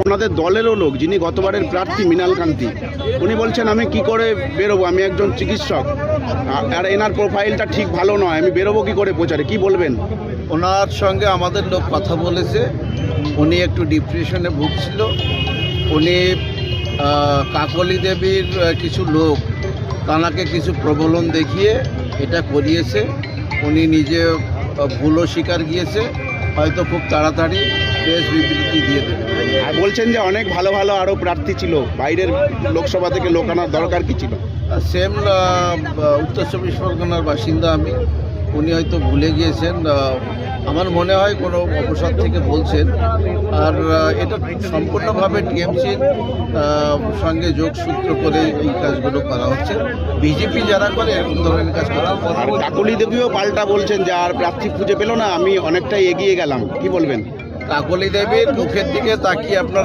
আপনাদের দলেরও লোক, যিনি গতবারের প্রার্থী মৃণাল কান্তি, উনি বলছেন আমি কি করে বেরোবো, আমি একজন চিকিৎসক, আর এনার প্রোফাইলটা ঠিক ভালো নয়, আমি বেরোবো কি করে প্রচারে, কি বলবেন? ওনার সঙ্গে আমাদের লোক কথা বলেছে, উনি একটু ডিপ্রেশনে ভুগছিল। উনি কাকলি দেবীর কিছু লোক তাঁকে কিছু প্রবলন দেখিয়ে এটা করিয়েছে। উনি নিজে ভুলও স্বীকার গিয়েছে, হয়তো খুব তাড়াতাড়ি প্রেস বিবৃতি দিয়ে দেবে। আর বলছেন যে অনেক ভালো ভালো আরও প্রার্থী ছিল, বাইরের লোকসভা থেকে লোক আনার দরকার কি ছিল? সেম উত্তর চব্বিশ পরগনার বাসিন্দা আমি, উনি হয়তো ভুলে গিয়েছেন। আমার মনে হয় কোনো অবসর থেকে বলছেন। আর এটা সম্পূর্ণভাবে টিএমসির সঙ্গে যোগসূত্র করে এই কাজগুলো করা হচ্ছে। বিজেপি যারা করে এরকম ধরনের কাজ করা। আর কাকলি দেবীও পাল্টা বলছেন যে আর প্রার্থী খুঁজে পেল না, আমি অনেকটাই এগিয়ে গেলাম, কি বলবেন? কাকলি দেবীর মুখের দিকে তাকিয়ে আপনার